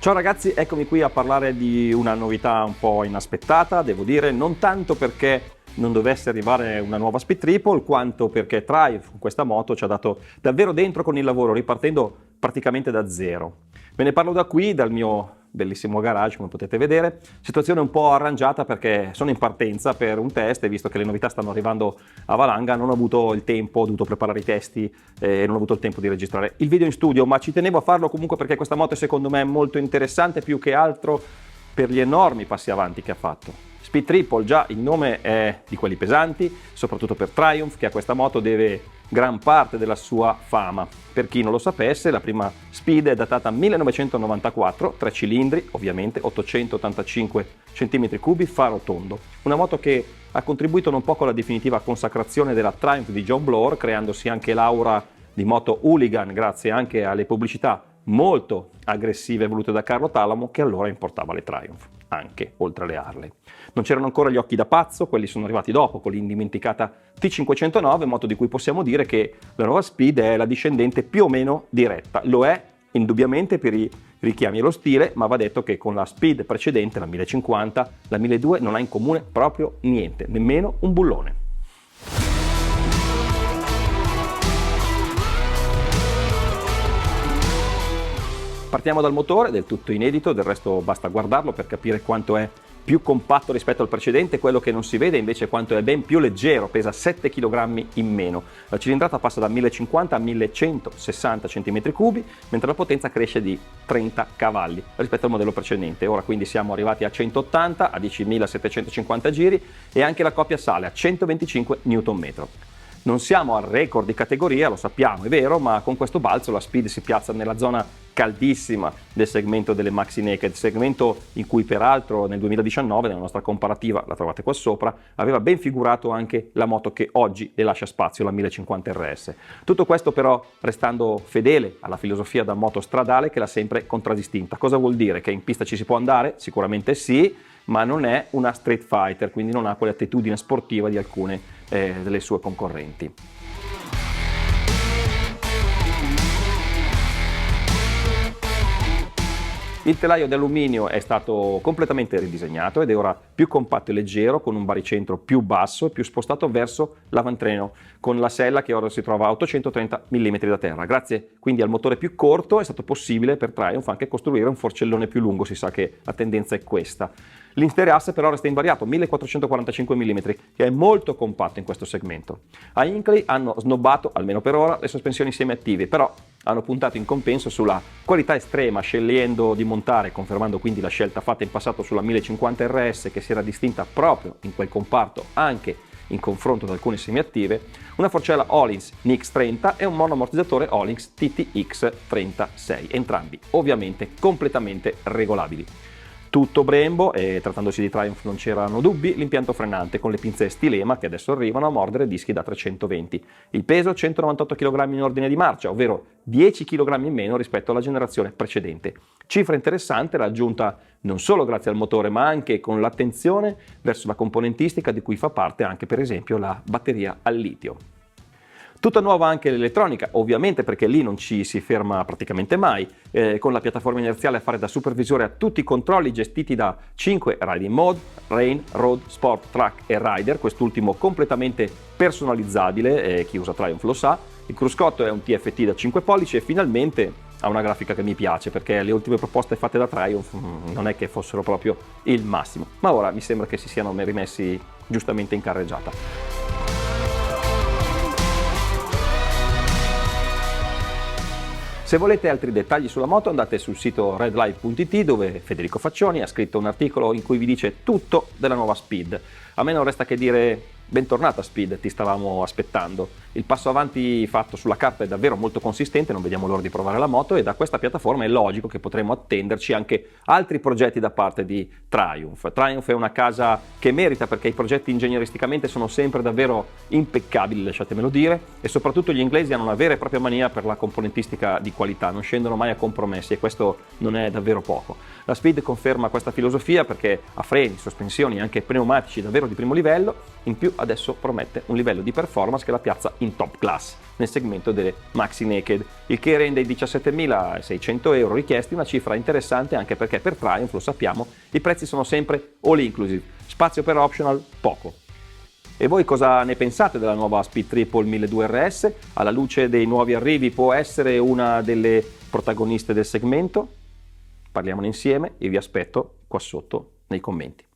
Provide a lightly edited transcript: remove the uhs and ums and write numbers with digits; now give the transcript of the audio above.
Ciao ragazzi, eccomi qui a parlare di una novità un po' inaspettata, devo dire, non tanto perché non dovesse arrivare una nuova Speed Triple, quanto perché Triumph con questa moto ci ha dato davvero dentro con il lavoro, ripartendo praticamente da zero. Ve ne parlo da qui, dal mio bellissimo garage, come potete vedere, situazione un po' arrangiata perché sono in partenza per un test e visto che le novità stanno arrivando a valanga non ho avuto il tempo, ho dovuto preparare i testi e non ho avuto il tempo di registrare il video in studio, ma ci tenevo a farlo comunque perché questa moto secondo me è molto interessante più che altro per gli enormi passi avanti che ha fatto. Speed Triple, già il nome è di quelli pesanti, soprattutto per Triumph che a questa moto deve gran parte della sua fama. Per chi non lo sapesse, la prima Speed è datata 1994, 3 cilindri, ovviamente 885 cm3, faro tondo. Una moto che ha contribuito non poco alla definitiva consacrazione della Triumph di John Bloor, creandosi anche l'aura di moto hooligan grazie anche alle pubblicità molto aggressive volute da Carlo Talamo, che allora importava le Triumph, anche oltre alle Harley. Non c'erano ancora gli occhi da pazzo, quelli sono arrivati dopo con l'indimenticata T509, moto di cui possiamo dire che la nuova Speed è la discendente più o meno diretta. Lo è indubbiamente per i richiami allo stile, ma va detto che con la Speed precedente, la 1050, la 1200 non ha in comune proprio niente, nemmeno un bullone. Partiamo dal motore, del tutto inedito, del resto basta guardarlo per capire quanto è più compatto rispetto al precedente, quello che non si vede invece è quanto è ben più leggero, pesa 7 kg in meno. La cilindrata passa da 1050 a 1160 cm3, mentre la potenza cresce di 30 cavalli rispetto al modello precedente. Ora quindi siamo arrivati a 180, a 10.750 giri e anche la coppia sale a 125 Nm. Non siamo al record di categoria, lo sappiamo, è vero, ma con questo balzo la Speed si piazza nella zona caldissima del segmento delle Maxi Naked, segmento in cui peraltro nel 2019, nella nostra comparativa, la trovate qua sopra, aveva ben figurato anche la moto che oggi le lascia spazio, la 1050 RS. Tutto questo però restando fedele alla filosofia da moto stradale che l'ha sempre contraddistinta. Cosa vuol dire? Che in pista ci si può andare? Sicuramente sì, ma non è una street fighter, quindi non ha quell'attitudine sportiva di alcune delle sue concorrenti. Il telaio di alluminio è stato completamente ridisegnato ed è ora più compatto e leggero, con un baricentro più basso e più spostato verso l'avantreno, con la sella che ora si trova a 830 mm da terra. Grazie quindi al motore più corto è stato possibile per Triumph anche costruire un forcellone più lungo, si sa che la tendenza è questa. L'interasse però resta invariato, 1445 mm, che è molto compatto in questo segmento. A Hinckley hanno snobbato, almeno per ora, le sospensioni semiattive, però hanno puntato in compenso sulla qualità estrema, scegliendo di montare, confermando quindi la scelta fatta in passato sulla 1050 RS, che si era distinta proprio in quel comparto anche in confronto ad alcune semiattive, una forcella Öhlins NX 30 e un monoammortizzatore Öhlins TTX 36, entrambi ovviamente completamente regolabili. Tutto Brembo e trattandosi di Triumph non c'erano dubbi, l'impianto frenante con le pinze stilema che adesso arrivano a mordere dischi da 320. Il peso 198 kg in ordine di marcia, ovvero 10 kg in meno rispetto alla generazione precedente. Cifra interessante raggiunta non solo grazie al motore ma anche con l'attenzione verso la componentistica di cui fa parte anche per esempio la batteria al litio. Tutta nuova anche l'elettronica, ovviamente perché lì non ci si ferma praticamente mai, con la piattaforma inerziale a fare da supervisore a tutti i controlli gestiti da 5 Riding Mode, Rain, Road, Sport, Track e Rider, quest'ultimo completamente personalizzabile, chi usa Triumph lo sa. Il cruscotto è un TFT da 5 pollici e finalmente ha una grafica che mi piace perché le ultime proposte fatte da Triumph non è che fossero proprio il massimo, ma ora mi sembra che si siano rimessi giustamente in carreggiata. Se volete altri dettagli sulla moto andate sul sito redlive.it dove Federico Faccioni ha scritto un articolo in cui vi dice tutto della nuova Speed. A me non resta che dire bentornata Speed, ti stavamo aspettando. Il passo avanti fatto sulla carta è davvero molto consistente, non vediamo l'ora di provare la moto e da questa piattaforma è logico che potremo attenderci anche altri progetti da parte di Triumph. Triumph è una casa che merita perché i progetti ingegneristicamente sono sempre davvero impeccabili, lasciatemelo dire, e soprattutto gli inglesi hanno una vera e propria mania per la componentistica di qualità, non scendono mai a compromessi e questo non è davvero poco. La Speed conferma questa filosofia perché ha freni, sospensioni e anche pneumatici davvero di primo livello In più adesso promette un livello di performance che la piazza in top class nel segmento delle maxi naked, il che rende i 17.600 euro richiesti una cifra interessante, anche perché per Triumph, lo sappiamo, i prezzi sono sempre all inclusive, spazio per optional poco. E voi cosa ne pensate della nuova Speed Triple 1200 RS? Alla luce dei nuovi arrivi può essere una delle protagoniste del segmento? Parliamone insieme e vi aspetto qua sotto nei commenti.